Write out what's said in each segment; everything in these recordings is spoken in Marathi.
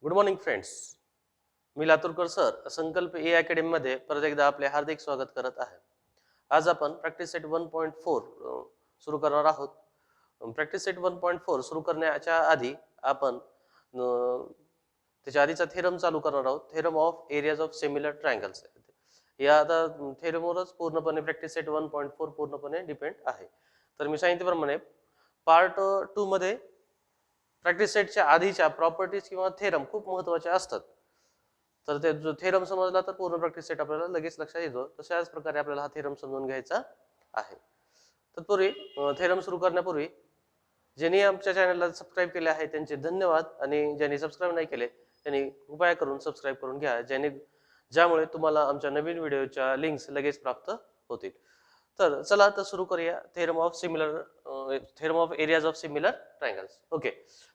Good morning friends. मी लातूरकर सर संकल्प ए अकॅडमी मध्ये परत एकदा आपले हार्दिक स्वागत करत आहे. आज आपण प्रॅक्टिस सेट 1.4 सुरू करणार आहोत. प्रॅक्टिस सेट 1.4 सुरू करण्याच्या आधी आपण त्याच्या आधीचा थेरम चालू करणार आहोत. Theorem of areas of similar triangles. या आता थेरमवरच पूर्णपणे प्रॅक्टिस सेट 1.4 पूर्णपणे डिपेंड आहे. तर मी सांगितल्याप्रमाणे पार्ट 2 मध्ये प्रॅक्टिस सेटच्या आधीच्या प्रॉपर्टीज किंवा थेरम खूप महत्त्वाचे असतात. तर ते जो थेरम समजला तर पूर्ण प्रॅक्टिस सेट आपल्याला लगेच लक्षात येतो. तशाच प्रकारे आपल्याला हा थेरम समजून घ्यायचा आहे. तत्पूर्वी थेरम सुरू करण्यापूर्वी ज्यांनी आमच्या चॅनलला सबस्क्राईब केले आहे त्यांचे धन्यवाद, आणि ज्यांनी सबस्क्राईब नाही केले त्यांनी कृपया करून सबस्क्राईब करून घ्या, ज्यामुळे तुम्हाला आमच्या नवीन व्हिडिओच्या लिंक्स लगेच प्राप्त होतील. तर चला तर सुरू करूया. Theorem of areas of similar triangles. Okay,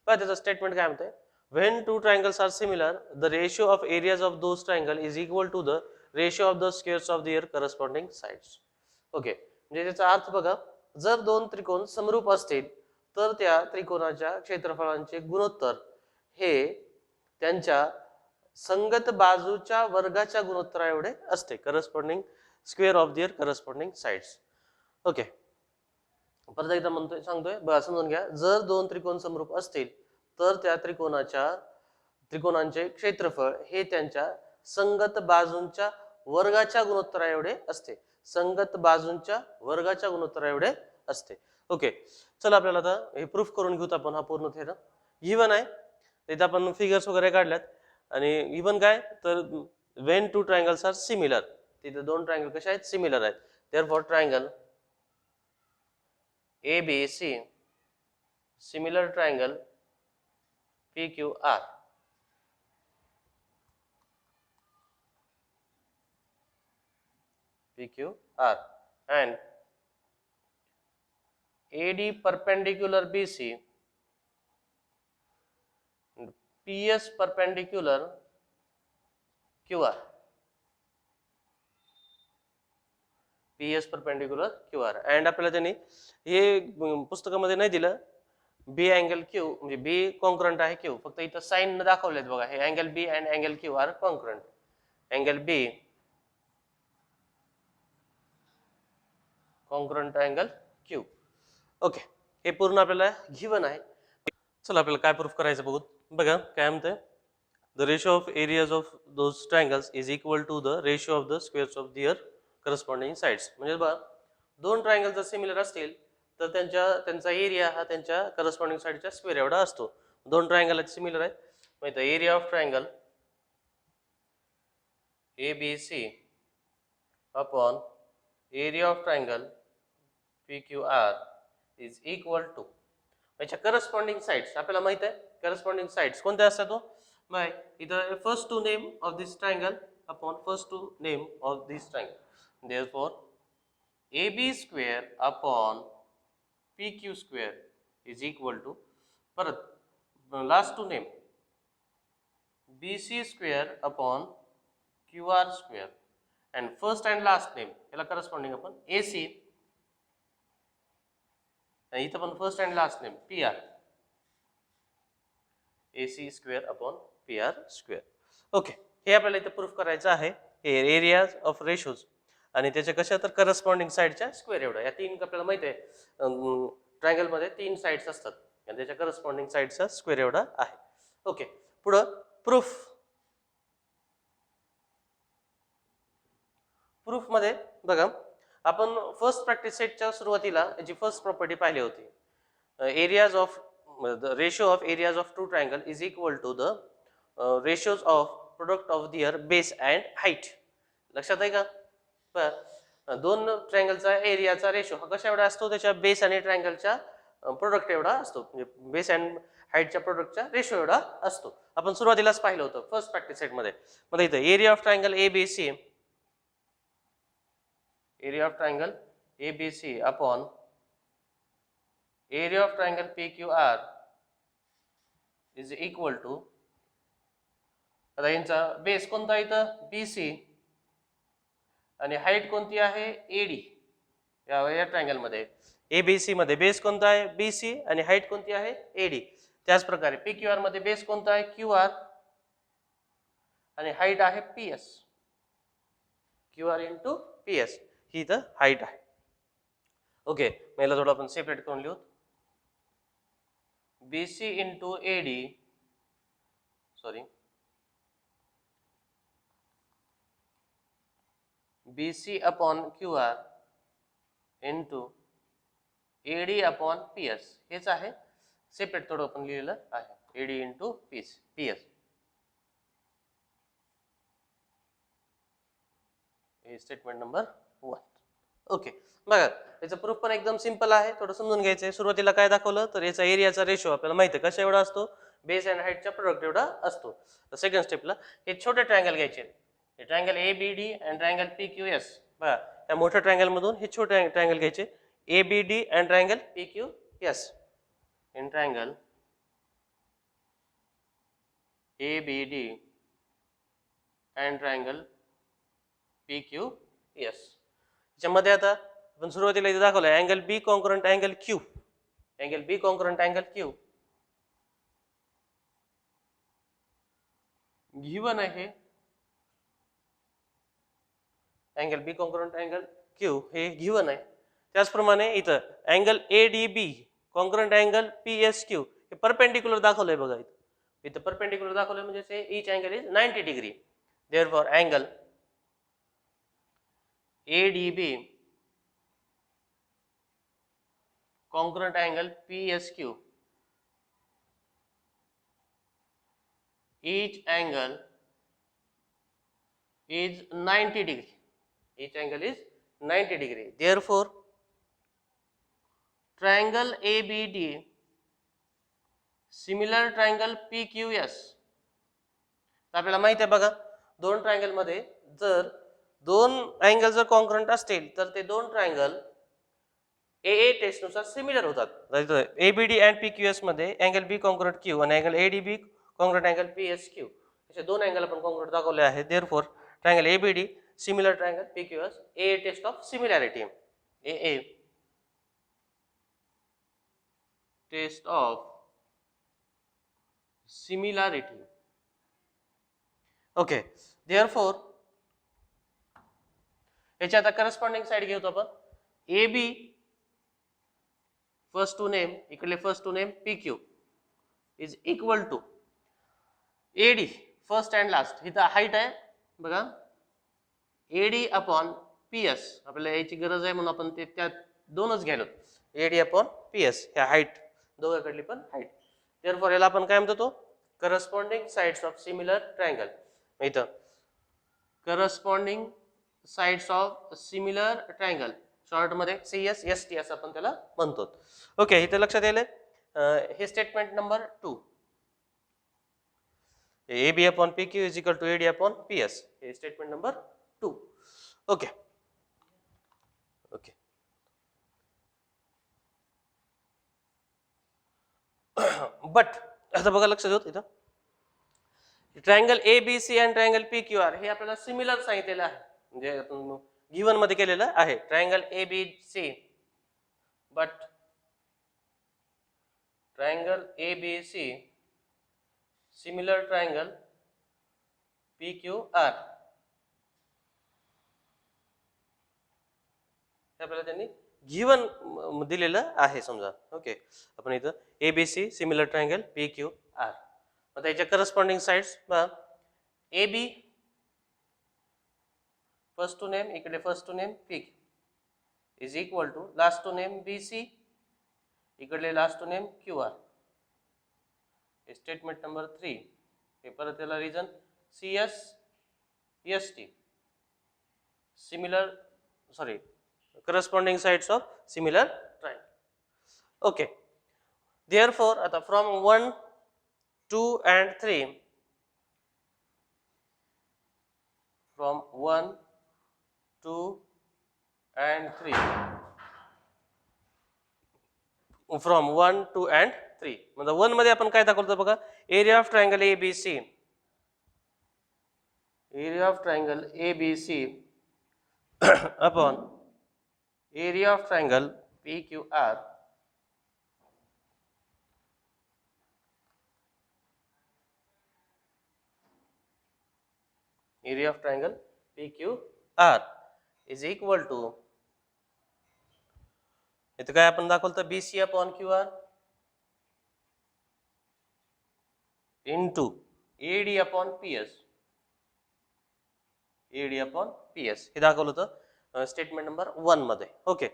पण त्याचं स्टेटमेंट काय म्हणते? When two triangles are similar, the ratio of areas of those triangle is equal to the ratio of the squares of their corresponding sides. Okay, म्हणजे त्याचा अर्थ बघा, जर दोन त्रिकोण समरूप असतील तर त्या त्रिकोणाच्या क्षेत्रफळांचे गुणोत्तर हे त्यांच्या संगत बाजूच्या वर्गाच्या गुणोत्तरा एवढे असते. Corresponding square of their corresponding sides. Okay, परत एकदा म्हणतोय सांगतोय बघा, समजून घ्या. जर दोन त्रिकोण समरूप असतील तर त्या त्रिकोणांचे क्षेत्रफळ हे त्यांच्या संगत बाजूंच्या वर्गाच्या गुणोत्तरा एवढे असते. संगत बाजूंच्या वर्गाच्या गुणोत्तरा एवढे असते. ओके, चला आपल्याला आता हे प्रूफ करून घेऊत आपण. हा पूर्ण थेरम गिव्हन आहे, तिथे आपण फिगर्स वगैरे काढल्यात. आणि गिव्हन काय तर when two triangles are similar, तिथे दोन ट्रायंगल कसे आहेत? सिमिलर आहेत. Therefore triangle ABC similar triangle PQR. PQR and AD perpendicular BC and PS perpendicular QR. PS perpendicular QR. and आपल्याला त्यांनी हे पुस्तकामध्ये नाही दिलं. बी अँगल क्यू म्हणजे बी कॉन्क्रंट आहे क्यू, फक्त इथं साइन न दाखवलेत बघा. हे angle B and angle Q are congruent. Angle B congruent angle Q. Okay, हे पूर्ण आपल्याला गिव्हन आहे. चला आपल्याला काय प्रूफ करायचं बघू. बघा काय म्हणतंय, the ratio of areas of those triangles is equal to the ratio of the squares of their corresponding sides. म्हणजे बघा, दोन ट्रायंगल जर सिमिलर असतील तर त्यांचा एरिया हा त्यांच्या करस्पॉन्डिंग साइडच्या स्क्वेअर एवढा असतो. दोन ट्रायंगल सिमिलर आहेत, माहिती आहे. Area of triangle ABC upon area of triangle PQR is equal to याच्या करस्पॉन्डिंग साइड्स. आपल्याला माहित आहे करस्पॉन्डिंग साइड्स कोणत्या असतात तो. इथं first two name of this triangle upon first two name of this triangle. Therefore AB square upon PQ square is equal to, परत last two name BC square upon QR square, and first and last name याला करस्पॉन्डिंग आपण AC, इथं पण first and last name PR. AC square upon PR square. Okay, हे आपल्याला इथं प्रूफ करायचं आहे. हे एरियाज ऑफ रेशोज आणि त्याच्या कशा तर करस्पॉन्डिंग साइडच्या स्क्वेअर एवढा. या तीन आपल्याला माहिती आहे ट्रायंगल मध्ये तीन साइड्स असतात आणि त्याच्या करस्पॉन्डिंग साइडचा स्क्वेअर एवढा आहे. ओके, पुढं प्रूफ. प्रूफ मध्ये बघा, आपण फर्स्ट प्रॅक्टिस सेटच्या सुरुवातीला याची फर्स्ट प्रॉपर्टी पाहिली होती. Areas of the ratio of areas of two triangle is equal to the ratios of product of their base and height. लक्षात आहे का? पण दोन ट्रायंगलचा एरियाचा रेशो हा कशा एवढा असतो? त्याच्या बेस आणि ट्रायंगलच्या प्रोडक्ट एवढा असतो. म्हणजे बेस अँड हाईटच्या प्रोडक्टचा रेशो एवढा असतो. आपण सुरुवातीलाच पाहिलं होतं फर्स्ट प्रॅक्टिस सेट मध्ये. मला इथं area of triangle ABC, area of triangle ABC upon area of triangle PQR is equal to, आता यांचा बेस कोणता इथं BC आणि हाईट कोणती आहे AD. या ट्रायंगल मध्ये ABC मध्ये बेस कोणता आहे BC आणि हाईट कोणती आहे AD. त्याच प्रकारे PQR मध्ये बेस कोणता आहे QR आणि हाईट आहे PS. QR इंटू PS ही इथं हाईट आहे. ओके, याला थोडं आपण सेपरेट करून लिहू. BC into AD, sorry, BC upon QR into AD upon PS हेच आहे. सेपरेट थोडं आपण लिहिलेलं आहे. AD into PS. हे स्टेटमेंट नंबर 1. ओके, बघा याचं प्रूफ पण एकदम सिंपल आहे. थोडं समजून घ्यायचं आहे. सुरुवातीला काय दाखवलं तर याचा एरियाचा रेशो आपल्याला माहिती आहे कशा एवढा असतो, बेस अँड हाईटच्या प्रोडक्ट एवढा असतो. तर सेकंड स्टेपला हे छोटे ट्रायंगल घ्यायचे. हे triangle ABD and triangle PQS. बघा त्या मोठ्या ट्रायंगल मधून हे छोटे ट्रायंगल घ्यायचे. ABD and triangle PQS. In triangle ABD and triangle PQS. त्याच्यामध्ये आता आपण सुरुवातीला इथे दाखवलं angle B congruent angle Q. Angle B congruent angle Q given आहे. Angle B congruent angle Q हे गिवन आहे. त्याचप्रमाणे इथं angle ADB concurrent angle PSQ हे परपेंडिक्युलर दाखवलंय. बघा इथं परपेंडिक्युलर दाखवलंय म्हणजे each angle is 90 degree. Therefore angle ADB congruent angle PSQ, each angle is 90 degree. Each angle is 90 degree. Therefore, triangle ABD similar triangle PQS. आपल्याला माहिती आहे बघा दोन ट्रायंगल मध्ये जर दोन अँगल जर कॉन्करंट असतील तर ते दोन ट्रायंगल AA टेस्ट नुसार सिमिलर होतात. ABD अँड PQS मध्ये अँगल B कॉन्करंट Q आणि angle ADB concurrent angle PSQ असे दोन अँगल आपण कॉन्करंट दाखवले आहेत. Therefore triangle ABD similar triangle PQS AA test of similarity. AA test of similarity. Okay, therefore याची आता करस्पॉन्डिंग साइड घेतो आपण. AB फर्स्ट टू नेम इकडले first two name PQ is equal to AD first and last. इथं हाईट आहे बघा AD अपॉन PS. आपल्याला याची गरज आहे म्हणून आपण ते त्या दोनच घ्यायलो. AD अपॉन PS ह्या हाईट दोघांकडली पण हाईट. देअरफॉर याला आपण काय म्हणतो corresponding sides of similar triangle. इथं corresponding sides of similar triangle short मध्ये CSST असं आपण त्याला म्हणतो. ओके, इथे लक्षात येईल हे statement number 2. AB upon PQ is equal to AD upon PS. हे statement number 2. Okay okay but आता बघा लक्षात येत इथं triangle ABC and triangle PQR हे आपल्याला सिमिलर सांगितलेलं आहे. म्हणजे आपण गिवन मध्ये केलेलं आहे triangle ABC. But triangle ABC similar triangle PQR आपल्याला त्यांनी गिवन दिलेलं आहे समजा. ओके, आपण इथं ABC सिमिलर ट्रायंगल PQR. आता याच्या corresponding sides AB first two name इकडे first two name PQ is equal to last two name BC इकडले last two name QR. Statement number 3 हे परत त्याला reason CSST similar sorry corresponding sides of similar triangle. Okay, therefore आता from 1 2 and 3 from 1 2 and 3 from 1 2 and 3 म्हणजे 1 मध्ये आपण काय दाखवतो बघा area of triangle ABC. Area of triangle ABC upon area of triangle PQR area of triangle PQR is equal to, इथं काय आपण दाखवलं तर BC upon QR into AD upon PS, AD upon PS हे दाखवलं होतं स्टेटमेंट नंबर 1 मध्ये. ओके,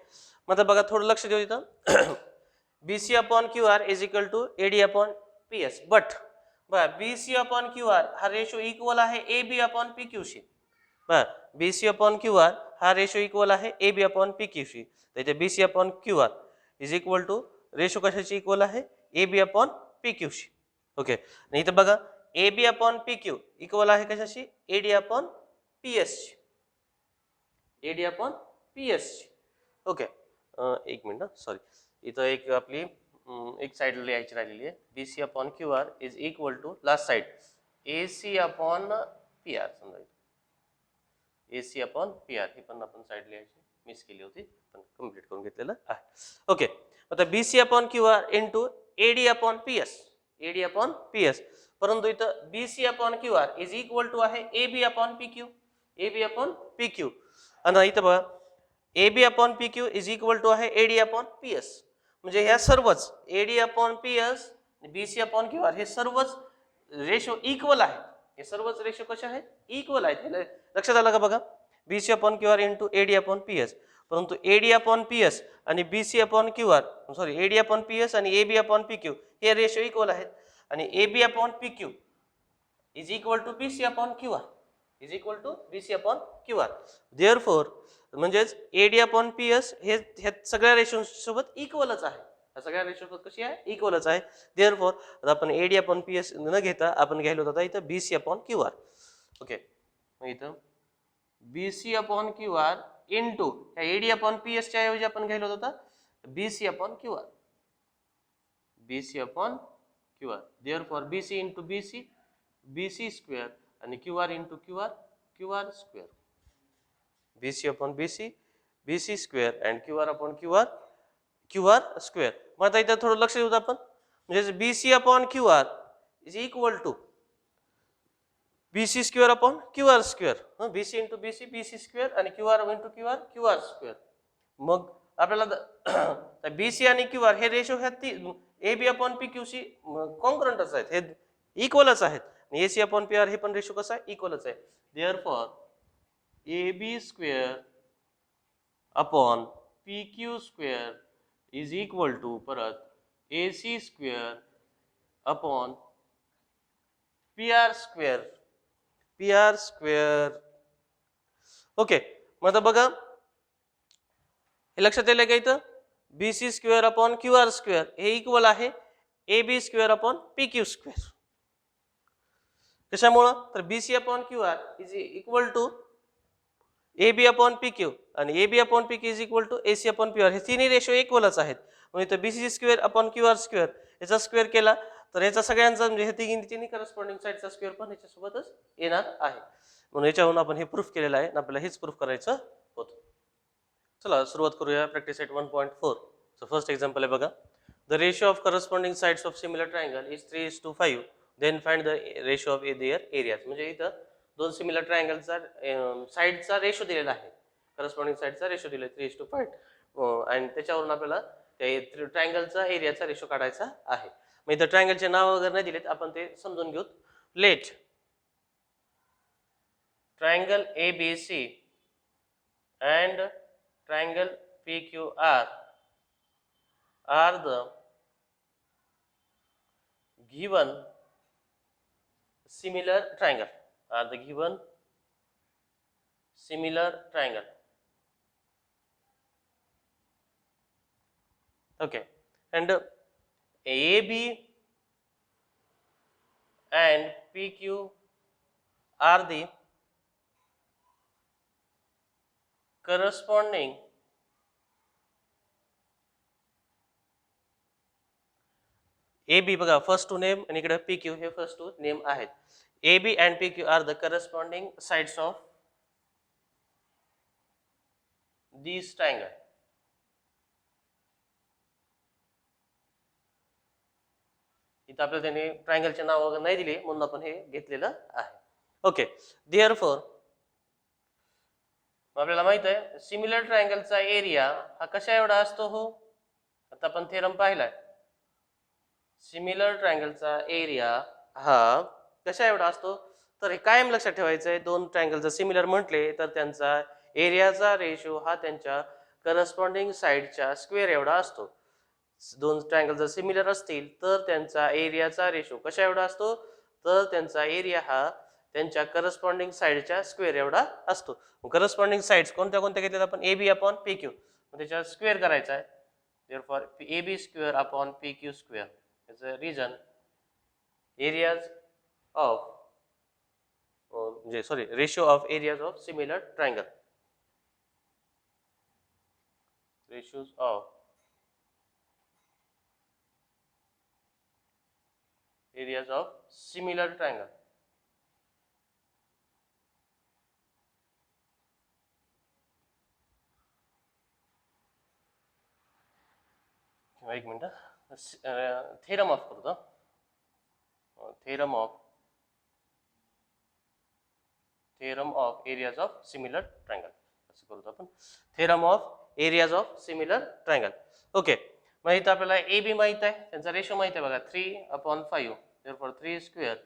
मग बघा थोडं लक्ष देऊ इथं. BC upon QR is equal to AD upon PS, but बघा BC अपॉन QR हा रेशो इक्वल आहे AB अपॉन PQ शी. बघा BC अपॉन QR हा रेशो इक्वल आहे AB अपॉन PQ शी. तर इथे BC upon QR is equal to ratio कशाची इक्वल आहे AB अपॉन PQ शी. ओके, आणि इथं बघा AB अपॉन PQ इक्वल आहे कशाशी AD अपॉन PS शी, AD अपॉन PS शी. ओके, एक मिनिट सॉरी, इथं एक आपली एक साइड लिहायची राहिलेली आहे. BC upon QR is equal to last side AC upon PR, समजा AC अपॉन PR ही पण आपण साइड लिहायची मिस केली होती, पण कंप्लीट करून घेतलेलं आहे. ओके, आता BC upon QR into AD upon PS, AD upon PS, परंतु इथं BC upon QR is equal to आहे AB upon PQ, AB upon PQ, आणि इथं बघा AB upon PQ is equal to आहे AD अपॉन PS. म्हणजे ह्या सर्वच AD upon PS, BC upon QR हे सर्वच रेशो इक्वल आहे. हे सर्वच रेशो कसे आहेत इक्वल आहेत. लक्षात आलं का बघा, BC upon QR into AD upon PS, परंतु AD अपॉन PS आणि BC upon QR sorry AD upon PS आणि AB अपॉन PQ हे रेशो इक्वल आहेत, आणि AB upon PQ is equal to BC upon QR is equal to BC upon QR. Therefore म्हणजेच AD अपॉन PS हे सगळ्या रेशो सोबत इक्वलच आहे. सगळ्या रेशो सोबत कशी आहे इक्वलच आहे. देअरफॉर आता आपण AD अपॉन PS न घेता आपण घ्यायला होता इथं BC अपॉन QR. ओके, मग इथं BC अपॉन QR इंटू ह्या AD अपॉन PS च्या ऐवजी आपण घ्यायला होता BC upon QR, BC upon QR. Therefore BC into BC BC square आणि QR into QR QR square, BC upon BC BC square and QR upon QR QR square. मग आता इथं थोडं लक्ष देऊ आपण, म्हणजे BC upon QR is equal to BC square upon QR square, BC into BC BC square आणि QR into QR QR square. मग आपल्याला BC आणि QR हे रेशो ह्या AB अपॉन PQ शी कॉन्करंटच आहेत, हे इक्वलच आहेत. AC अपॉन PR हे पण रेशो कसा आहे इक्वलच आहे. Therefore AB square upon PQ square is equal to परत AC square upon PR square, PR square. Okay, मग आता बघा हे लक्षात येईल का इथं BC square upon QR square हे इक्वल आहे AB square upon PQ square. कशामुळं तर BC upon QR is equal to AB upon PQ आणि AB upon PQ is equal to AC upon PR हे तिन्ही रेशो इक्वलच आहेत. मग इथं BC square upon QR square याचा स्क्वेअर केला तर याचा सगळ्यांचा म्हणजे हे तिन्ही करस्पॉन्डिंग साइडचा स्क्वेअर पण याच्यासोबतच येणार आहे. म्हणून याच्यावरून आपण हे प्रूफ केलेलं आहे, आपल्याला हेच प्रूफ करायचं होतं. चला सुरुवात करूया practice set 1.4. So first example आहे बघा, the ratio of corresponding sides of similar triangle is 3:5, then find the ratio of their areas. म्हणजे इथं दोन सिमिलर ट्रायंगलचा साइडचा रेशो दिलेला आहे, करस्पॉन्डिंग साइडचा रेशो दिलेला 3:5 आणि त्याच्यावरून आपल्याला त्या ट्रायंगलचा एरियाचा रेशो काढायचा आहे. मग इथं ट्रायंगलचे नाव वगैरे नाही दिलेत, आपण ते समजून घेऊ. Let triangle ABC and triangle PQR are the given similar triangle, are the given similar triangle. Okay, and AB and PQ are the corresponding AB बघा फर्स्ट टू नेम आणि इकडे PQ हे फर्स्ट टू नेम आहेत. AB and PQ are the corresponding sides of this triangle. इथं आपल्याला त्याने ट्रायंगलचे नाव वगैरे नाही दिले म्हणून आपण हे घेतलेलं आहे. ओके, देअरफॉर आपल्याला माहित आहे सिमिलर ट्रायंगलचा एरिया हा कशा एवढा असतो हो? आता आपण थेरम पाहिलाय. सिमिलर ट्रायंगलचा एरिया हा कशा एवढा असतो? तर हे कायम लक्षात ठेवायचं आहे. दोन ट्रायंगल जर सिमिलर म्हटले तर त्यांचा एरियाचा रेशो हा त्यांच्या करस्पॉन्डिंग साइडच्या स्क्वेअर एवढा असतो. दोन ट्रायंगल जर सिमिलर असतील तर त्यांचा एरियाचा रेशो कशा एवढा असतो? तर त्यांचा एरिया हा त्यांच्या करस्पॉन्डिंग साइडच्या स्क्वेअर एवढा असतो. करस्पॉन्डिंग साइड्स कोणत्या कोणत्या घेतल्यात आपण? A B upon P Q. त्याच्या स्क्वेअर करायचा आहे. therefore AB square upon PQ square is a region areas of ratio of areas of similar triangle. Ratios of areas of similar triangle. एक मिनिट, थेरम ऑफ करतो. theorem of areas of similar triangle असं करतो आपण. theorem of areas of similar triangle. Okay, मग इथं आपल्याला ए बी माहित आहे, त्यांचा रेशो माहित आहे बघा 3/5. therefore 3 स्क्वेअर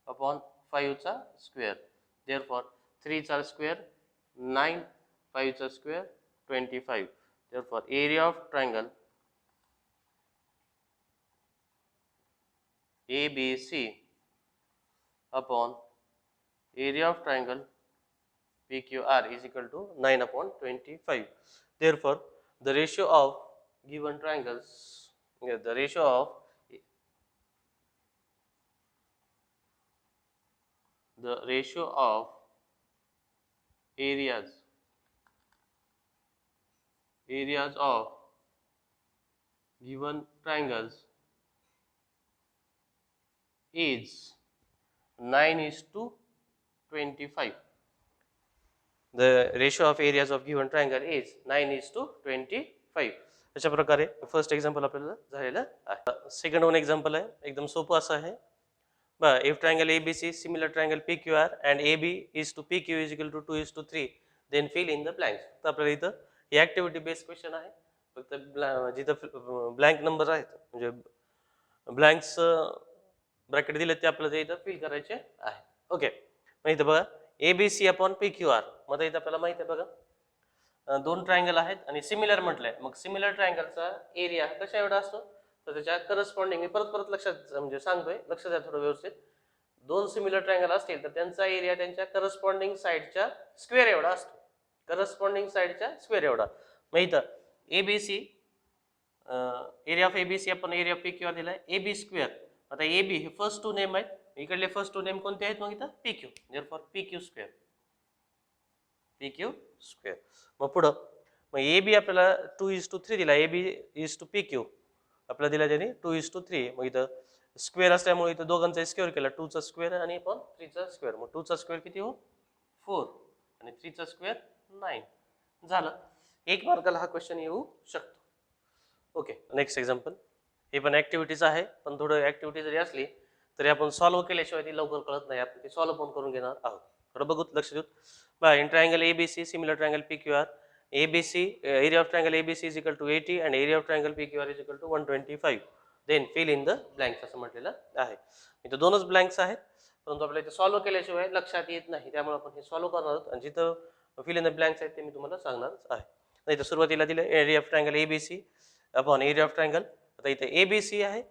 अपॉन 5 चा स्क्वेअर. therefore 3 चा स्क्वेअर 9, 5 चा square 25. therefore area of triangle ABC upon area of triangle PQR is equal to 9/25. Therefore, the ratio of given triangles, the ratio of areas of given triangles is 9:25. The ratio of areas of given triangle is 9:25. अशा प्रकारे फर्स्ट एक्झाम्पल आपल्याला झालेलं आहे. सेकंड वन एक्झाम्पल आहे, एकदम सोपं असं आहे. If triangle ABC similar triangle PQR and AB is to PQ is equal to 2:3, then fill in the blanks. तर आपल्याला इथं ही ऍक्टिव्हिटी बेस्ड क्वेश्चन आहे. फक्त जिथं ब्लँक नंबर आहेत म्हणजे ब्लँक्स ब्रॅकेट दिले ते आपल्याला इथं फिल करायचे आहे. ओके, मग इथं बघा ABC अपॉन PQR. मग इथं आपल्याला माहिती आहे बघा दोन ट्रायंगल आहेत आणि सिमिलर म्हटलंय. मग सिमिलर ट्रायंगलचा एरिया कशा एवढा असतो? तर त्याच्या करस्पॉन्डिंग मी परत लक्षात म्हणजे सांगतोय, लक्ष द्या थोडं व्यवस्थित. दोन सिमिलर ट्रायंगल असतील तर त्यांचा एरिया त्यांच्या करस्पॉन्डिंग साइडच्या स्क्वेअर एवढा असतो. करस्पॉन्डिंग साइडच्या स्क्वेअर एवढा. मग इथं ABC एरिया ऑफ ABC आपण एरिया ऑफ PQR दिलाय AB स्क्वेअर. आता AB हे फर्स्ट टू नेम आहेत, इकडले फर्स्ट टू नेम कोणते आहेत? मग इथं PQ. therefore PQ square. मग पुढं मग AB आपल्याला 2:3 दिला. AB is to PQ आपल्याला दिला त्याने 2:3. मग इथं स्क्वेअर असल्यामुळे इथं दोघांचा स्क्वेअर केला, 2 चा स्क्वेअर आणि पण 3 चा स्क्वेअर. मग 2 चा स्क्वेअर किती हो? 4 आणि 3 चा स्क्वेअर 9 झालं. 1 मार्काला हा क्वेश्चन येऊ शकतो. Okay, next example. हे पण ऍक्टिव्हिटीज आहे, पण थोडं ऍक्टिव्हिटी जरी असली तरी आपण सॉल्व्ह केल्याशिवाय ती लवकर कळत नाही. आपण ती सॉल्व्ह पण करून घेणार आहोत. थोडं बघू, लक्ष देऊ. In triangle ABC similar triangle PQR, ABC area of triangle ABC is equal to 80 and area of triangle PQR is equal to 125. Then fill in the blanks असं म्हटलेलं आहे. इथं दोनच ब्लँक्स आहेत, परंतु आपल्याला इथे सॉल्व्ह केल्याशिवाय लक्षात येत नाही. त्यामुळे आपण हे सॉल्व्ह करणार आहोत आणि जिथं फिल इन द ब्लँक्स आहेत ते मी तुम्हाला सांगणार आहे. इथं सुरुवातीला दिलं area of triangle ABC upon area of triangle. आता इथे ABC आहे,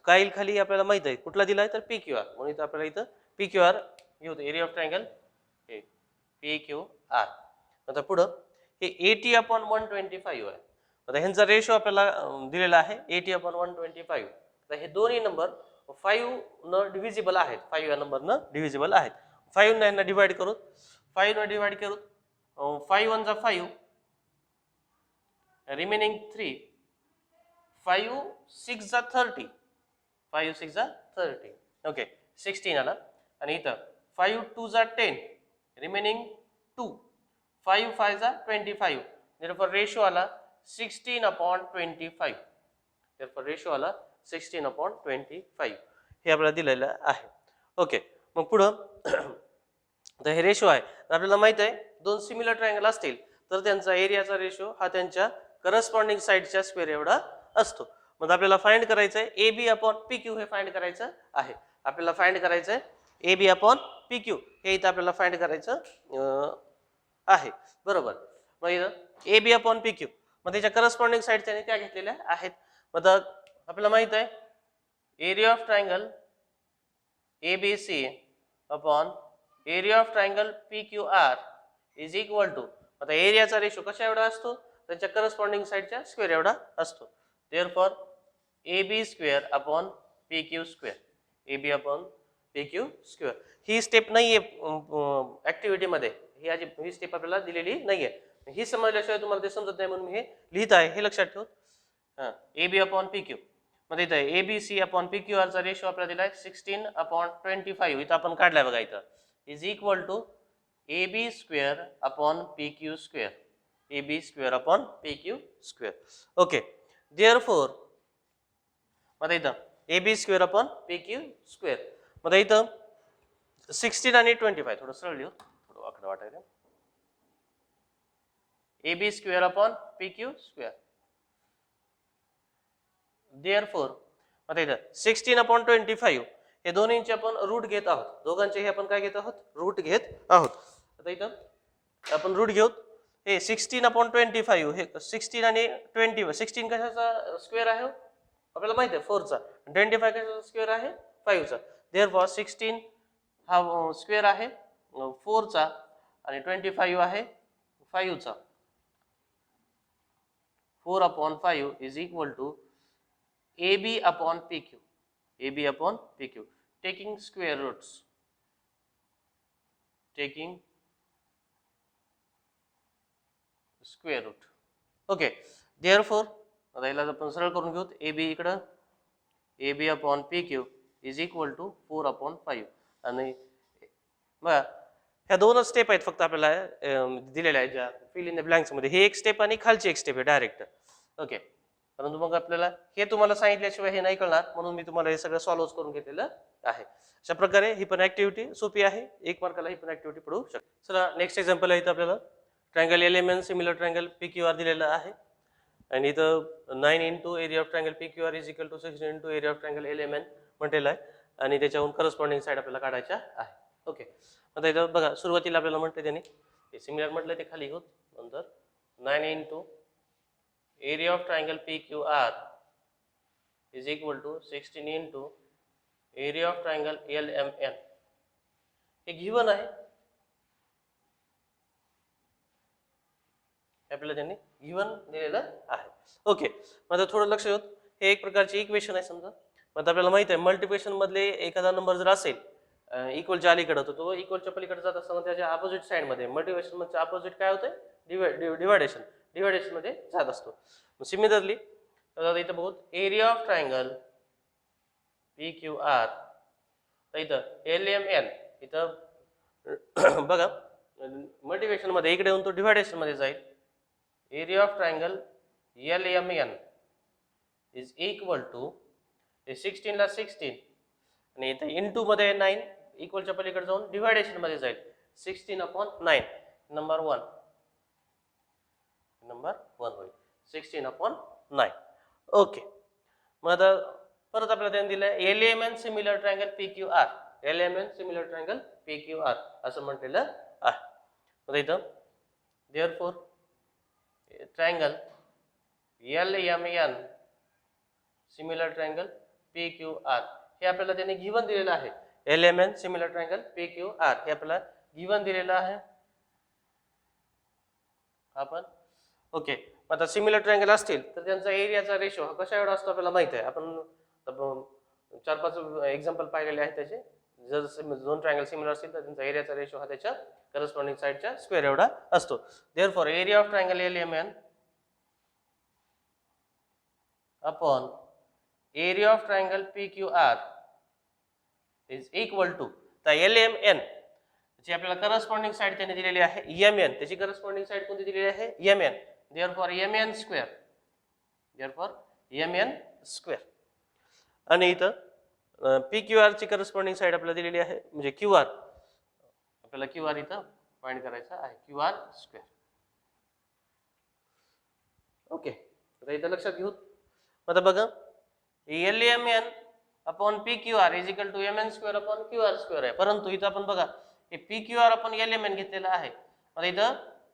काही खाली आपल्याला माहित आहे कुठला दिलाय तर PQR. म्हणून इथं आपल्याला इथं PQR घेऊ. एरिया ऑफ ट्रायंगल हे PQR. आता पुढं हे 80/125 आहे. आता ह्यांचा रेशो आपल्याला दिलेला आहे 80/125. तर हे दोन्ही नंबर 5 न डिव्हिजिबल आहेत. 5 या नंबर न डिव्हिजिबल आहेत. 5 ने यांना डिवाइड करू. 5 न डिवाइड करू. 5 1 जा 5, रिमेनिंग 3. 5 6 जा 30. 5 6 जा 30. ओके, 16 आला. आणि इथं 5 2 जा 10, रिमेनिंग 2. 5 5 जा 25. therefore रेशो आला 16/25. therefore रेशो आला 16/25. हे आपल्याला दिलेलं आहे. ओके, मग पुढं तर हे रेशो आहे. तर आपल्याला माहित आहे दोन सिमिलर ट्रायंगल असतील तर त्यांचा एरियाचा रेशो हा त्यांच्या करस्पॉन्डिंग साइडच्या स्क्वेअर एवढा असतो. मग आपल्याला फाइंड करायचं आहे AB अपॉन PQ हे फाइंड करायचं आहे. आपल्याला फाइंड करायचं आहे AB अपॉन PQ हे इथं आपल्याला फाइंड करायचं आहे. बरोबर. मग इथं AB अपॉन PQ मग त्याच्या करस्पॉन्डिंग साइड त्याने त्या घेतलेल्या आहेत. मग आपल्याला माहित आहे area of triangle ABC upon area of triangle PQR is equal to आता एरियाचा रेशो कशा एवढा असतो त्यांच्या करस्पॉन्डिंग साइडच्या स्क्वेअर एवढा असतो. Therefore AB square upon PQ square AB upon PQ square ही स्टेप नाहीये ऍक्टिव्हिटी मध्ये ही स्टेप आपल्याला दिलेली नाहीये. ही समजल्याशिवाय तुम्हाला ते समजत नाही म्हणून मी हे लिहित आहे हे लक्षात ठेव. AB अपॉन PQ मध्ये इथं ABC अपॉन PQR चा रेशो आपल्याला दिलाय 16 अपॉन 25 इथं आपण काढलाय बघा इथं is equal to AB square upon PQ square AB square upon PQ square. Okay. Therefore मध्ये इथं AB square upon PQ square मध्ये इथं 16 आणि 25 थोडं सरळ लिहू थोडं वाकडं वाटायला AB square upon PQ square. Therefore आता इथं 16 अपॉन 25 हे दोन्हींचे आपण रूट घेत आहोत. दोघांचे हे आपण काय घेत आहोत रूट घेत आहोत. आता इथं आपण रूट घेऊ हे 16 अपॉन 25 हे 16 आणि 20 16 कशाचा स्क्वेअर आहे आपल्याला माहिती आहे 4 चा 25 कशाचा स्क्वेअर आहे 5 चा. देअरफॉर 16 हा स्क्वेअर आहे 4 चा आणि 25 आहे 5 चा. 4 upon 5 is equal to AB upon PQ AB upon PQ taking square roots taking square root. Okay. Therefore आता याला आपण सरळ करून घेऊ AB इकडं AB upon PQ is equal to 4 upon 5 आणि बघा ह्या दोनच स्टेप आहेत फक्त आपल्याला दिलेल्या आहेत ज्या फिल इन द ब्लँक्स मध्ये. हे एक स्टेप आणि खालची एक स्टेप आहे डायरेक्ट. ओके. परंतु मग आपल्याला हे तुम्हाला सांगितल्याशिवाय हे नाही कळणार म्हणून मी तुम्हाला हे सगळं सॉल्व्ह करून घेतलेलं आहे. अशा प्रकारे ही पण ऍक्टिव्हिटी सोपी आहे. 1 मार्काला ही पण ऍक्टिव्हिटी पडू शकते. चला नेक्स्ट एक्झाम्पल आहे इथं आपल्याला triangle LMN similar triangle PQR दिलेलं आहे आणि इथं 9 into area of triangle PQR is equal to 16 into area of triangle LMN म्हटलेलं आहे आणि त्याच्याहून करस्पॉन्डिंग साइड आपल्याला काढायच्या आहे. ओके. आता इथं बघा सुरुवातीला आपल्याला म्हटलं त्याने सिमिलर म्हटलं ते खाली होत नंतर 9 into area of triangle PQR is equal to 16 into area of triangle LMN हे गिवन आहे आपल्याला त्यांनी गिवन दिलेलं आहे. ओके. माझं थोडं लक्ष देऊ हे एक प्रकारचे इक्वेशन आहे समजा. मग आपल्याला माहित आहे मल्टिप्लिकेशन मधले एखादा नंबर जर असेल इक्वलच्या अलीकडे होतो तो इक्वलच्या पलीकडे जात असताना त्याच्या अपोजिट साइड मध्ये मल्टिप्लिकेशन मध्ये अपोजिट काय होतं डिवायडेशन मध्ये जात असतो. सिमिलरली इथं बघू एरिया ऑफ ट्रायंगल PQR इथं LMN इथं बघा मल्टिप्लिकेशन मध्ये इकडे येऊन तो डिवायडेशन मध्ये जाईल. Area of triangle LMN is equal to 16 ला 16 आणि इथं इंटू मध्ये 9 इक्वलच्या पलीकडे जाऊन डिवायडेशन मध्ये जाईल 16 अपॉन 9 नंबर 1 होईल 16 अपॉन 9. ओके. मग आता परत आपल्याला त्यांनी दिलंय LMN similar triangle PQR LMN similar triangle PQR असं म्हटलेलं आहे. मग इथं therefore triangle LMN similar triangle PQR हे आपल्याला त्यांनी गिवन दिलेलं आहे. LMN सिमिलर ट्रायंगल PQR हे आपल्याला गिवन दिलेलं आहे आपण. ओके. आता सिमिलर ट्रायंगल असतील तर त्यांचा एरियाचा रेशो हा कशा एवढा असतो आपल्याला माहित आहे. आपण 4-5 एक्झाम्पल पाहिलेले आहेत त्याचे. जर दोन ट्रायंगल सिमिलर असतील तर त्यांचा एरियाचा रेशो हा त्याच्या करस्पॉन्डिंग साइडच्या स्क्वेअर एवढा असतो. Therefore area of triangle LMN upon area of triangle PQR is equal to LMN जी आपल्याला करस्पॉन्डिंग साइड त्याने दिलेली आहे MN त्याची करस्पॉन्डिंग साइड कोणती दिलेली आहे MN. Therefore MN square आणि इथं PQR ची करस्पॉन्डिंग साइड आपल्याला दिलेली आहे म्हणजे QR आपल्याला क्यू आर इथं फाइंड करायचा आहे, क्यू आर स्क्वेअर. ओके, आता इथं लक्षात घेऊ. आता बघा L M N upon P Q R is equal to M N square upon Q R square आहे, परंतु इथं आपण बघा हे पी क्यू आर आपण एल एम एन घेतलेलं आहे. आता इथं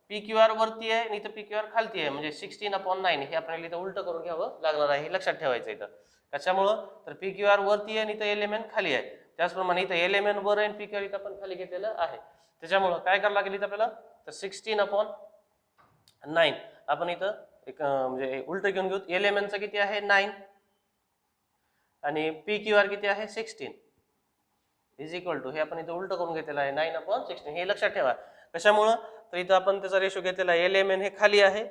पी क्यू आर वरती आहे आणि इथं पी क्यू आर खालती आहे, म्हणजे 16/9 हे आपल्याला इथं उलट करून घ्यावं लागणार आहे, हे लक्षात ठेवायचं इथं. कशामुळं तर पी क्यू आर वरती आहे आणि इथं एल एम एन खाली आहे, त्याचप्रमाणे इथं एल एम एन वर आहे आणि पी क्यू आर इथं आपण खाली घेतलेलं आहे. त्याच्यामुळं काय करावं लागेल इथं आपल्याला, तर 16/9 आपण इथं एक म्हणजे उलट घेऊन घेऊ. एल एम एनचं किती आहे 9 आणि पी क्यू आर किती आहे 16 इज इक्वल टू, हे आपण इथं उलट करून घेतलेलं आहे 9/16. हे लक्षात ठेवा. कशामुळं तर इथं आपण त्याचा रेशो घेतलेला आहे, एल एम एन हे खाली आहे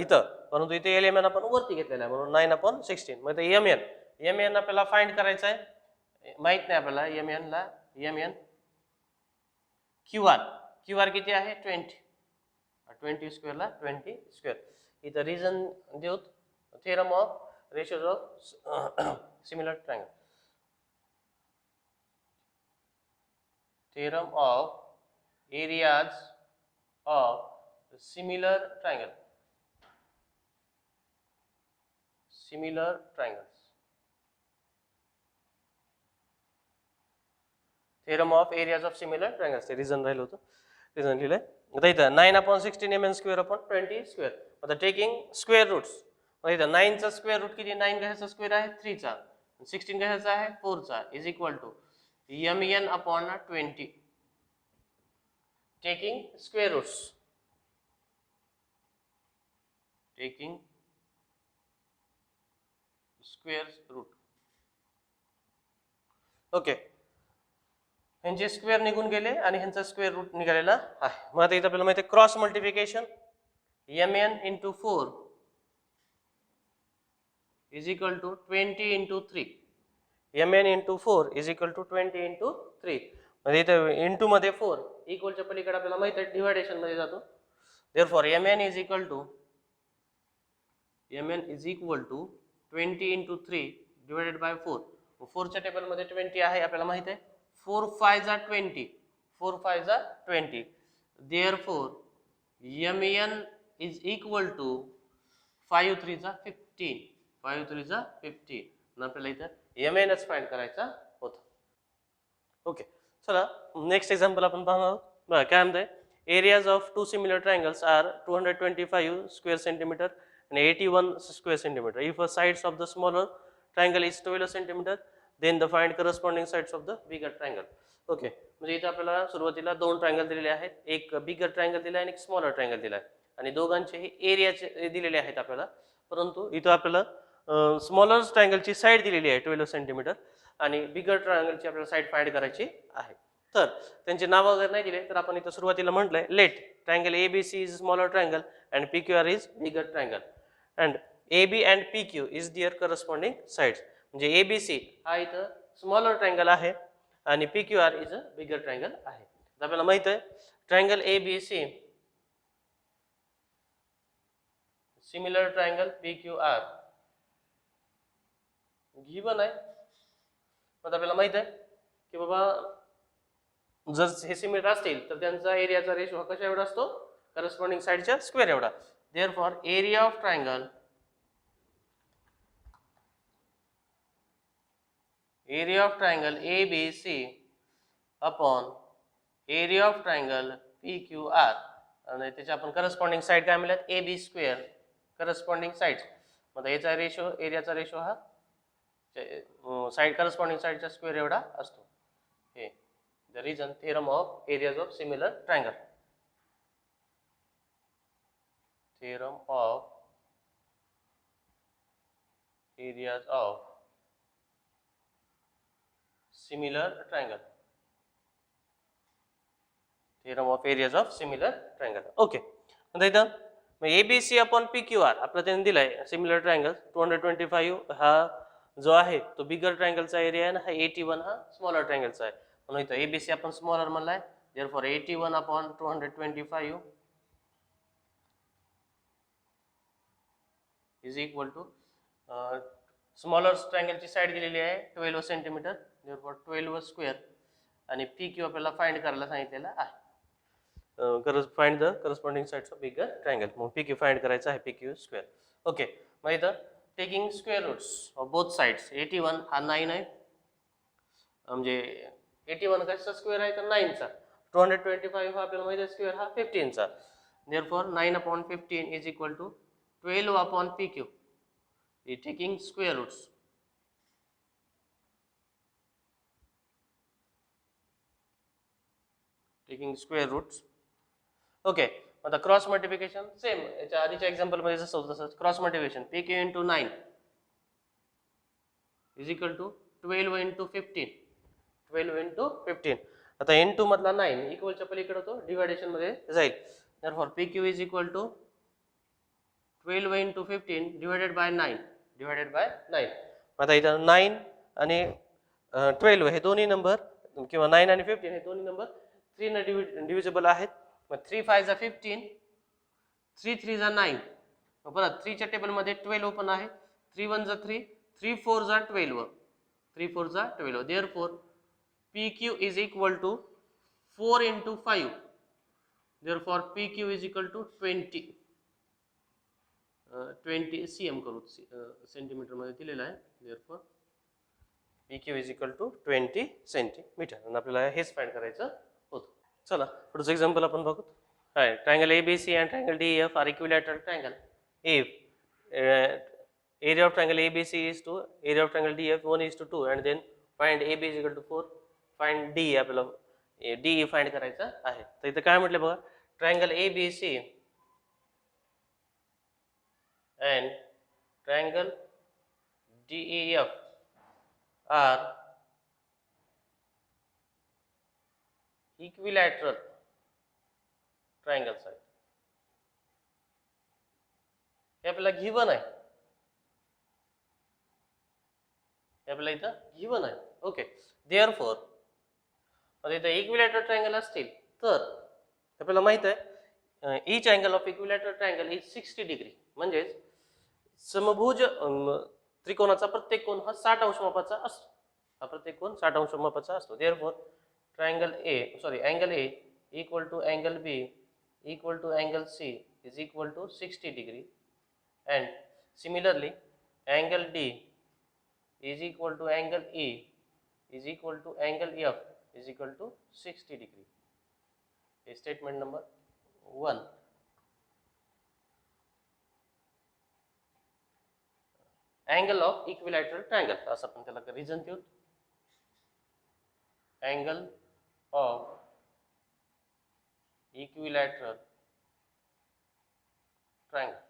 इथं, परंतु इथे एल एम एन आपण वरती घेतलेला आहे म्हणून 9/16. मग एम एन आपल्याला फाइंड करायचं आहे, माहित नाही आपल्याला एम एन क्यू आर किती आहे 20 स्क्वेअरला 20 स्क्वेअर. इथं रिझन देऊ, theorem of ratios of similar triangle, theorem of areas of similar triangles, theorem of areas of similar triangles. ते रिझन राहिलं होतं, रिझन लिहिलंय. आता इथं 9/16 mn स्क्वेअर अपॉन 20 स्क्वेअर. आता टेकिंग स्क्वेअर रूट्स, आता इथं 9 चा स्क्वेअर रूट किती, 9 कशाचा स्क्वेअर आहे 3 चा, 16 कशाचा आहे 4 चा, is equal to mn upon 20. taking square roots, okay. ह्यांचे स्क्वेअर निघून गेले आणि ह्यांचा स्क्वेअर रूट निघालेला आहे. मग आता इथं आपल्याला माहिती आहे cross multiplication, mn into 4 is equal to 20 into 3. mn into 4 is equal to 20 into 3. म्हणजे इथे इंटू मध्ये 4 इक्वलच्या पलीकडे आपल्याला माहिती आहे डिव्हायडेशन मध्ये जातो. therefore mn is equal to 20 into 3 divided by 4. 4 च्या टेबल मध्ये 20 आहे आपल्याला माहिती आहे, 4 5 जा 20, 4 5 जा 20. therefore mn is equal to 5 3 जा 15, 5 3 जा 15. आपल्याला इथं mn च फाइंड करायचा होता. ओके, चला नेक्स्ट एक्झाम्पल आपण पाहणार आहोत. बघा काय म्हणतंय, areas of two similar triangles are 225 square centimetre and 81 square centimeter. If the sides of the smaller triangle is 12 centimeter, then the find corresponding sides of the bigger triangle. Okay, म्हणजे इथे आपल्याला सुरुवातीला दोन ट्रायंगल दिलेले आहेत, एक बिगर ट्रायंगल दिला आहे आणि एक स्मॉलर ट्रायंगल दिला आहे आणि दोघांचे हे एरियाचे दिलेले आहेत आपल्याला, परंतु इथं आपल्याला स्मॉलर ट्रायंगलची साईड दिलेली आहे 12 सेंटीमीटर आणि बिगर ट्रायंगलची आपल्याला साईड फाइंड करायची आहे. तर त्यांचे नाव वगैरे नाही दिले, तर आपण इथं सुरुवातीला म्हटलंय let triangle ABC is smaller triangle and PQR is bigger triangle and AB and PQ is their corresponding sides. म्हणजे ABC हा इथं स्मॉलर ट्रायंगल आहे आणि PQR is a bigger triangle आहे. आपल्याला माहित आहे triangle ABC similar triangle PQR given आहे. मग आपल्याला माहित आहे की बाबा जर हे सिमिलर असतील तर त्यांचा एरियाचा रेशो कशा एवढा असतो, करस्पॉन्डिंग साइडच्या स्क्वेअर एवढा. therefore area of triangle ABC upon area of triangle PQR आणि त्याच्या आपण करस्पॉन्डिंग साइड काय मिळाल्यात AB स्क्वेअर करस्पॉन्डिंग साइड्स. मग याचा रेशो एरियाचा रेशो हा साइड करस्पॉन्डिंग साइडच्या स्क्वेअर एवढा असतो. हे the reason theorem of areas of similar triangle, theorem of areas of similar triangle, theorem of areas of similar triangle. Okay, आता इथं ABC अपॉन PQR आपल्याला त्यांनी दिलाय सिमिलर ट्रायंगल 225 हा जो आहे तो बिगर ट्रायंगलचा एरिया आहे आणि हा 81 हा स्मॉलर ट्रायंगलचा आहे. म्हणून इथं ABC आपण स्मॉलर म्हणलाय, therefore 81 upon 225 is equal to smaller ट्रायंगलची साइड दिलेली आहे 12 सेंटीमीटर, therefore 12 स्क्वेअर आणि पी क्यू आपल्याला फाइंड करायला सांगितलेलं आहे. Find the corresponding sides of bigger triangle. मग पी क्यू फाइंड करायचं आहे, पी क्यू स्क्वेअर. ओके, मग इथं taking square roots of both sides. 81 हा 9 आहे, म्हणजे 81 कशाचा स्क्वेअर आहे तर 9 चा. 225 हा आपल्याला माहिती आहे स्क्वेअर हा 15 चा. Therefore 9/15 is equal to 12/pq. Taking square roots. Taking square roots. Okay. आता क्रॉस मल्टिप्लिकेशन सेम याच्या आधीच्या एक्झाम्पल मध्ये जसं होतं तसंच cross multiplication pq into 9 is equal to 12 into 15. 12 into 15. आता n2 मधला 9 इक्वलच्या पलीकडे तो डिव्हायडेशन मध्ये जाईल. Therefore pq is equal to 12 into 15 divided by 9. Divided by 9. आता इथं 9 आणि 12 हे दोन्ही नंबर किंवा 9 आणि 15 हे दोन्ही नंबर 3 ने डिव्हिजिबल आहेत. मग 3 5 जा 15, 3 3 जा 9. मग परत 3 च्या टेबल मध्ये 12 पण आहे. 3 1 जा 3, 3 4 जा 12, 3 4 जा 12. Therefore PQ is equal to 4 into 5. Therefore PQ is equal to 20. 20 cm करू, सेंटीमीटर मध्ये दिलेला आहे. Therefore PQ is equal to 20 centimetre. आणि आपल्याला हेच फाइंड करायचं होतं. चला पुढचं एक्झाम्पल आपण बघू. हाय, triangle ABC and triangle DEF are equilateral triangle. If area of triangle ABC is 2, area of triangle DF 1:2, and then find AB is equal to 4, find D. आपल्याला DE फाइंड करायचं आहे. तर इथं काय म्हटलं बघा, triangle ABC and triangle DEF are equilateral triangles आहेत. हे आपल्याला गिवन आहे, हे आपल्याला इथं गिवन आहे. ओके, देअरफॉर आता इथं इक्विलॅटरल ट्रायंगल असतील तर आपल्याला माहित आहे each angle of equilateral triangle is 60 degree. म्हणजेच समभुज त्रिकोणाचा प्रत्येक कोन हा 60 अंश मापाचा असतो. हा प्रत्येक कोन 60 अंश मापाचा असतो. Therefore angle A equal to angle B equal to angle C is equal to 60 degree. And similarly angle D is equal to angle E is equal to angle F is equal to 60 degree. Statement number 1. Angle of equilateral triangle असं आपण त्याला रिझन देऊ. Angle of equilateral triangle.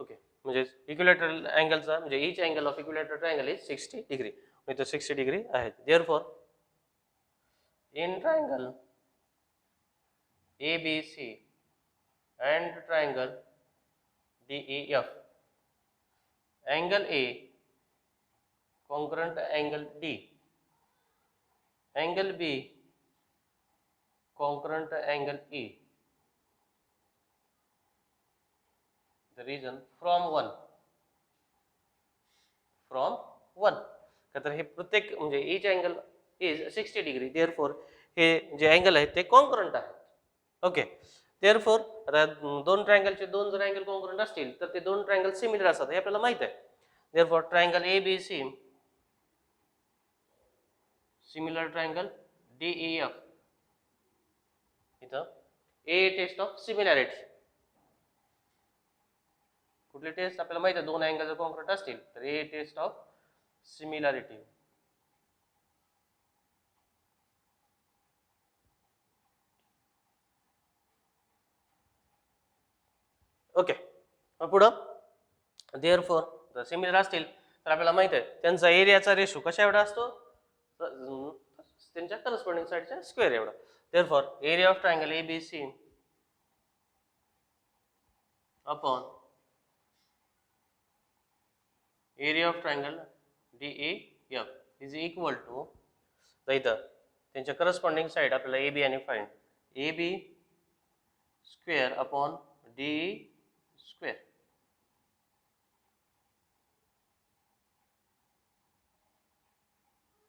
Okay, म्हणजे इक्विलॅटरल अँगलचा म्हणजे each angle of equilateral triangle is 60 degree. इथं 60 डिग्री आहे. Therefore in triangle ABC and triangle DEF, angle A congruent angle D, angle B congruent angle E. The reason from 1 का तर हे प्रत्येक म्हणजे each angle is 60 degree. Therefore हे जे अँगल आहेत ते कॉन्ग्रुएंट आहेत. ओके, देअरफॉर आता दोन ट्रायंगलचे दोन जर अँगल कॉन्ग्रुएंट असतील तर ते दोन ट्रायंगल सिमिलर असतात हे आपल्याला माहित आहे. Therefore triangle ABC similar triangle DEF. इथं ए टेस्ट ऑफ सिमिलॅरिटी. कुठली टेस्ट आपल्याला माहिती आहे, दोन अँगल जर कॉन्ग्रुएंट असतील तर ए टेस्ट ऑफ सिमिलॅरिटी. ओके, पुढं देअरफॉर जर सिमिलर असतील तर आपल्याला माहित आहे त्यांचा एरियाचा रेशो कशा एवढा असतो, त्यांच्या करस्पॉन्डिंग साइडच्या स्क्वेअर एवढा. Therefore area of triangle ABC upon area of triangle DEF is equal to, इथं त्यांच्या करस्पॉन्डिंग साइड आपल्याला AB आणि find AB square upon DE square.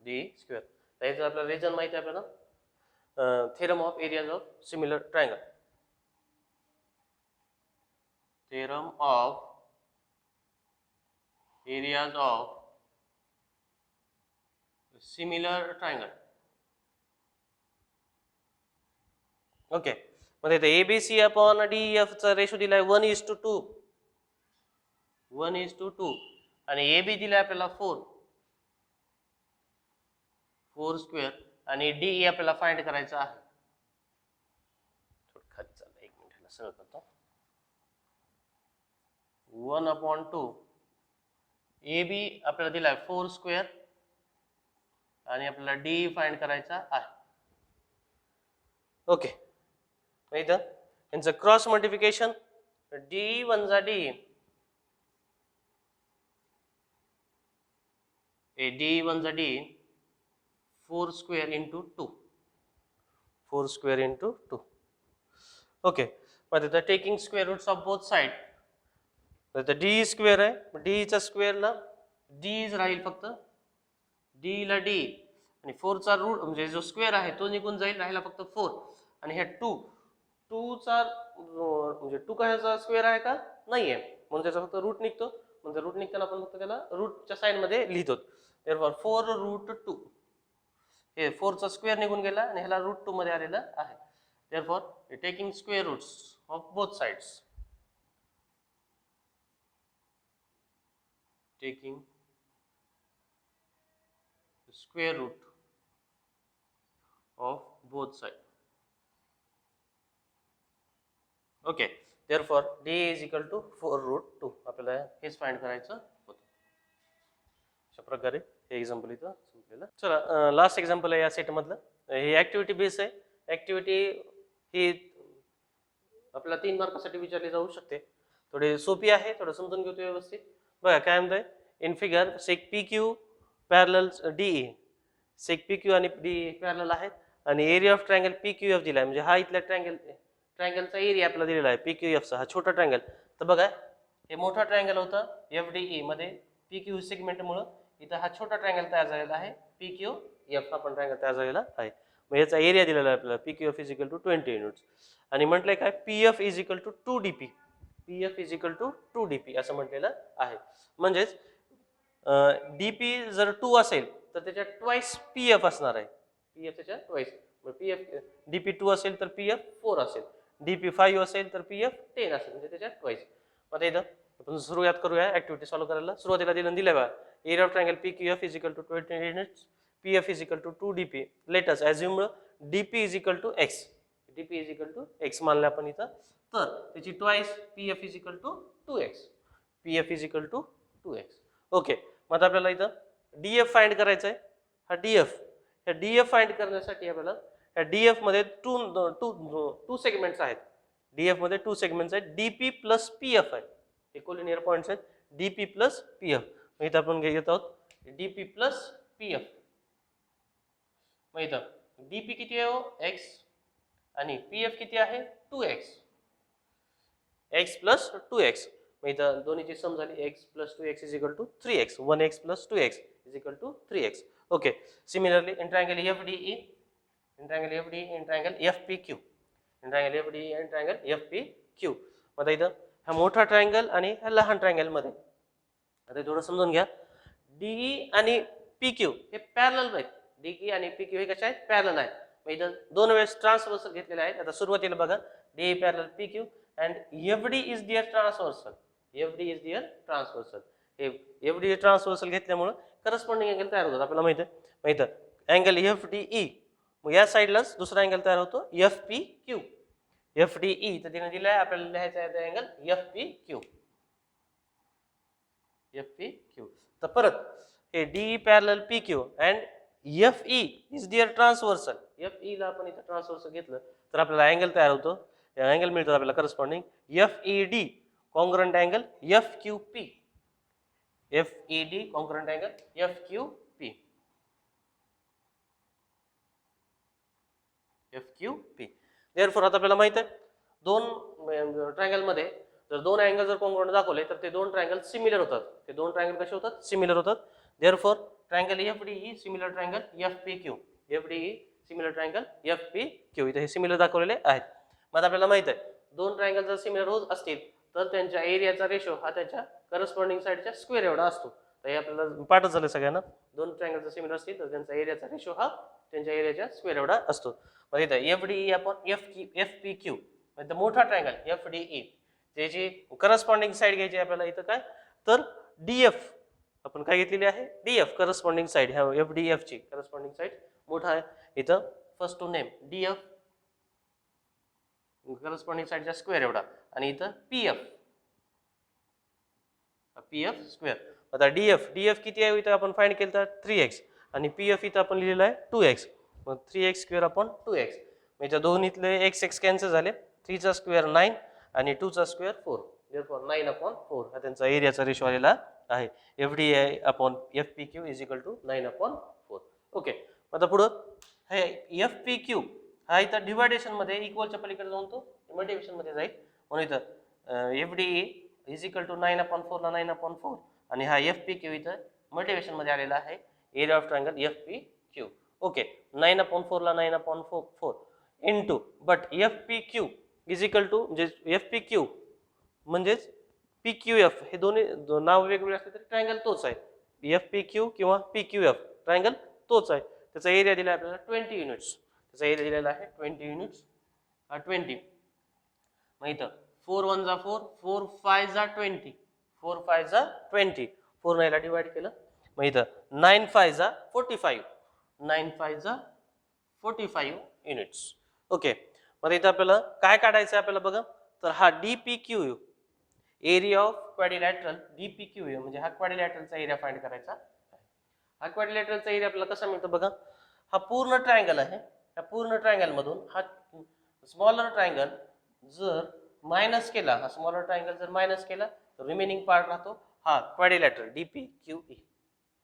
D square. त्याचं आपल्याला रिजन माहिती आहे आपल्याला, theorem of areas of similar triangle. Theorem of areas of similar triangle. Okay, मग इथे एबीसी अपॉन डीएफ चा रेशो दिलाय 1:2. 1:2 आणि एबी दिलाय आपल्याला 4 स्क्वेअर आणि डी आपल्याला फाइंड करायचं आहे. थोडं खाली चाललं, 1 मिनिट ह्याला सरळ करतो. 1/2 एबी आपल्याला दिलाय 4 स्क्वेअर आणि आपल्याला डी फाइंड करायचा आहे. ओके, इथं यांचं क्रॉस मल्टिप्लिकेशन, डी 1 जा डी, डी 1 जा D 4 square into 2. 4 square into 2. Okay, मग इथं taking square roots of both side. तर डी स्क्वेअर आहे, डी चा स्क्वेअरला डीज राहील फक्त, डी ला डी आणि 4 चा रूट म्हणजे जो स्क्वेअर आहे तो निघून जाईल, राहिला फक्त 4. आणि हे 2 चा म्हणजे 2 कशाचा स्क्वेअर आहे का नाहीये, म्हणून त्याचा फक्त रूट निघतो. म्हणजे रूट निघताना आपण फक्त त्याला रूटच्या साइन मध्ये लिहितो. therefore 4√2 हे 4 चा स्क्वेअर निघून गेला आणि ह्याला √2 मध्ये आलेला आहे. therefore taking square roots of both sides, taking square root of both side. Okay, therefore d is equal to 4√2. आपल्याला हेच फाइंड करायचं होतं. अशा प्रकारे हे एक्झाम्पल इथं संपलेलं. चला, लास्ट एक्झाम्पल आहे या सेट मधलं. हे ऍक्टिव्हिटी बेस आहे. ऍक्टिव्हिटी ही आपल्याला 3 मार्कासाठी विचारली जाऊ शकते. थोडी सोपी आहे, थोडं समजून घेतो व्यवस्थित. बघा काय म्हणतंय, in figure seg P Q parallel DE. Seg P Q आणि डी पॅरलल आहेत आणि area of triangle P Q F दिलाय. म्हणजे हा इथला ट्रायंगलचा एरिया आपल्याला दिलेला आहे पी क्यू एफचा, हा छोटा ट्रायंगल. तर बघा हे मोठा ट्रायंगल होता एफ डी ई मध्ये, पी क्यू सेगमेंटमुळे इथं हा छोटा ट्रायंगल तयार झालेला आहे पी क्यू एफ हा पण ट्रायंगल तयार झालेला आहे. मग याचा एरिया दिलेला आहे आपल्याला P Q F is equal to 20 units. आणि म्हटलंय काय, P F is equal to 2 DP. P F is equal to 2 DP असं म्हटलेलं आहे. म्हणजेच डीपी जर 2 असेल तर त्याच्या ट्वाइस पी एफ असणार आहे. पी एफ त्याच्या ट्वाइस. पी एफ डीपी 2 असेल तर पी एफ 4 असेल, डीपी 5 असेल तर पी एफ 10 असेल, म्हणजे त्याच्या ट्वाइस. आता इथं आपण सुरुवात करूया ऍक्टिव्हिटी सॉल्व्ह करायला. सुरुवातीला दिलं बघा, area of triangle P Q F is equal to 20 units, P F is equal to 2 DP. Let us assume DP is equal to x. DP is equal to x मानलं आपण इथं. तर त्याची twice P F is equal to 2x. P F is equal to 2x. Okay, मग आता आपल्याला इथं डीएफ फाइंड करायचं आहे. हा डीएफ, ह्या डीएफ फाइंड करण्यासाठी आपल्याला ह्या डीएफ मध्ये टू सेगमेंट्स आहेत. डीएफ मध्ये 2 सेगमेंट्स आहेत, डीपी प्लस पीएफ आहे. हे कोलिनियर पॉइंट्स आहेत, डीपी प्लस पीएफ. मग इथं आपण घेत आहोत डीपी प्लस पीएफ. मग इथं डीपी किती आहे हो, एक्स, आणि पीएफ किती आहे 2x. X plus 2x. मग इथं दोन्हीची सम झाली, x plus 2x is equal to 3x. 1x plus 2x is equal to 3x. Okay, similarly in triangle FDE, in triangle FD, in triangle FPQ, in triangle FD in triangle FPQ. मग इथं हा मोठा ट्रायंगल आणि ह्या लहान ट्रायंगल मध्ये आता थोडं समजून घ्या. डीई आणि पीक्यू हे पॅरलल आहेत. डीई आणि पीक्यू हे कशा आहेत, पॅरलल आहेत. मग इथं 2 वेळेस ट्रान्सव्हर्सल घेतलेले आहेत. आता सुरुवातीला बघा, DE parallel PQ and FD is there transversal. FD is there transversal. हे एफडी ट्रान्सव्हर्सल घेतल्यामुळे करस्पॉन्डिंग अँगल तयार होतात आपल्याला माहिती आहे. मग इथं अँगल एफडीई, मग या साईडलाच दुसरा अँगल तयार होतो एफपीक्यू. एफडीई तर तिने दिलाय, आपल्याला लिहायचा आहे अँगल एफपीक्यू. एफपीक्यू. तर परत हे D parallel PQ and FE is there transversal. FE ला आपण इथं ट्रान्सव्हर्सल घेतलं तर आपल्याला अँगल तयार होतो, अँगल मिळतो आपल्याला corresponding FED congruent angle FQP. FED congruent angle FQP. FQP. Therefore आता आपल्याला माहित आहे 2 ट्रायंगल मध्ये जर 2 अँगल जर कॉन्ग्रुएंट दाखवले तर ते 2 ट्रायंगल सिमिलर होतात. ते 2 ट्रायंगल कसे होतात, सिमिलर होतात. Therefore triangle FDE similar triangle FPQ, FDE similar triangle FPQ, इथे हे सिमिलर दाखवलेले आहेत. मग आपल्याला माहित आहे दोन ट्रायंगल जर सिमिलर होत असतील तर त्यांच्या एरियाचा रेशो हा त्यांच्या करस्पॉन्डिंग साइडच्या स्क्वेअर एवढा असतो. तर हे आपल्याला पाठच झालं सगळ्यांना. दोन ट्रायंगल जर सिमिलर असतील तर त्यांचा एरियाचा रेशो हा त्यांच्या एरियाच्या स्क्वेअर एवढा असतो. मग इथे FDE आपण FPQ म्हणजे मोठा ट्रायंगल FDE त्याची करस्पॉन्डिंग साइड घ्यायची आपल्याला. इथं काय तर DF आपण काय घेतलेली आहे DF करस्पॉन्डिंग साइड, ह्या FDF ची करस्पॉन्डिंग साइड मोठा आहे. इथं first two name DF corresponding साइडच्या स्क्वेअर एवढा आणि इथं PF स्क्वेअर. आता DF किती आहे इथं आपण फाइंड केलं तर 3x आणि PF इथं आपण लिहिलेलं आहे 2x. मग 3x स्क्वेअर अपॉन 2x. म्हणजे दोन्हीतले x कॅन्सल झाले. 3 चा स्क्वेअर 9 आणि 2 चा स्क्वेअर 4. therefore 9/4 हा त्यांचा एरियाचा रेशो आलेला आहे. FDE upon FPQ is equal to 9/4. Okay. आता पुढं हे FPQ हा इथं डिवायडेशन मध्ये इक्वलच्या पलीकडे जाऊन तो मल्टिप्लिकेशन मध्ये जाईल. म्हणून इथं FDE इज इक्वल टू 9/4 ला 9/4 आणि हा FPQ इथं मल्टिप्लिकेशन मध्ये आलेला आहे area of triangle FPQ. Okay. 9/4 ला 9/4 into but FPQ is equal to म्हणजे FPQ म्हणजेच PQF हे दोन्ही नाव वेगवेगळे असले तरी ट्रायंगल तोच आहे. FPQ किंवा PQF ट्रायंगल तोच आहे. त्याचा एरिया दिला आपल्याला 20 युनिट्स. त्याचा एरिया दिलेला आहे 20 युनिट्स. 20. मग इथं 4 1 जा 4, 4 5 जा 20, 4 5 जा 20, 4 9 ला डिवाइड केलं. मग इथं 9 5 जा 45, 9 5 जा 45 युनिट्स. ओके. मग इथं आपल्याला काय काढायचं आहे आपल्याला बघा. तर हा DPQ area of quadrilateral DPQ म्हणजे हा क्वाड्रिलॅटरलचा एरिया फाइंड करायचा. हा क्वाड्रिलॅटरलचा एरिया आपल्याला कसा मिळतो बघा. हा पूर्ण ट्रायंगल आहे. या पूर्ण ट्रायंगल मधून हा स्मॉलर ट्रायंगल जर मायनस केला, हा स्मॉलर ट्रायंगल जर मायनस केला तर रिमेनिंग पार्ट राहतो हा क्वाड्रिलॅटरल DPQE.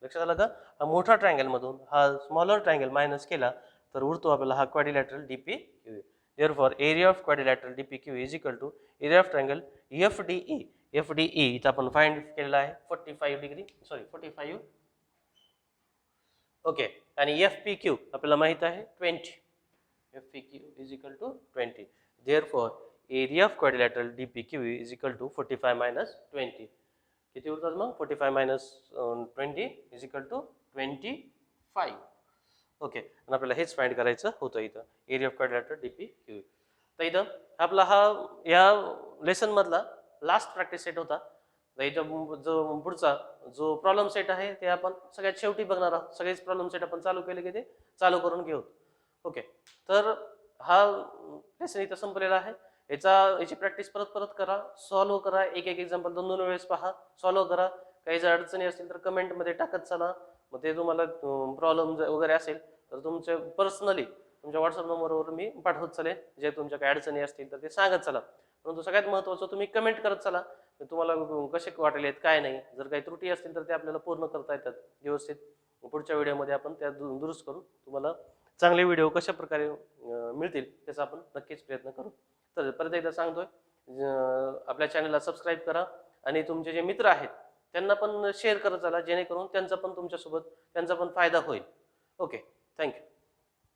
लक्षात आलं का. हा मोठा ट्रायंगल मधून हा स्मॉलर ट्रायंगल मायनस केला तर उरतो आपल्याला हा quadrilateral DPQE. therefore area of quadrilateral DPQ is equal to area of triangle FDE. FDE इथं आपण फाइंड केलेला आहे 45 डिग्री, सॉरी 45. ओके. आणि FPQ आपल्याला माहित आहे 20. FPQ is equal to 20. therefore area of quadrilateral DPQ is equal to 45 minus 20. किती उरतात मग 45 minus 20 is equal to 25. Okay. आणि आपल्याला हेच फाइंड करायचं होतं इथं एरिया ऑफ क्वाड्रिलॅटरल DPQ. तर इथं आपला हा या लेसन मधला लास्ट प्रॅक्टिस सेट होता. इथं जो पुढचा जो प्रॉब्लेम सेट आहे ते आपण सगळ्यात शेवटी बघणार आहोत. सगळेच प्रॉब्लेम सेट आपण चालू केले की ते चालू करून घेऊ. ओके. तर हा लेसन इथं संपलेला आहे. याची प्रॅक्टिस परत करा, सॉल्व्ह करा, एक एक्झाम्पल 2 वेळेस पहा, सॉल्व्ह करा. काही जर अडचणी असतील तर कमेंट मध्ये टाकत चला. मग ते तुम्हाला प्रॉब्लेम वगैरे असेल तर तुमच्या पर्सनली तुमच्या व्हॉट्सअप नंबरवर मी पाठवत चालेल. जे तुमच्या काही अडचणी असतील तर ते सांगत चला. परंतु सगळ्यात महत्त्वाचं तुम्ही कमेंट करत चला. तुम्हाला कसे वाटले काय नाही. जर काही त्रुटी असतील तर ते आपल्याला पूर्ण करता येतात व्यवस्थित. पुढच्या व्हिडिओमध्ये आपण त्या दुरुस्त करून तुम्हाला चांगले व्हिडिओ कशा प्रकारे मिळतील त्याचा आपण नक्कीच प्रयत्न करू. तर परत एकदा सांगतोय आपल्या चॅनलला सबस्क्राईब करा आणि तुमचे जे मित्र आहेत त्यांना पण शेअर करत चला जेणेकरून त्यांचा पण तुमच्यासोबत त्यांचा पण फायदा होईल. ओके. थँक्यू.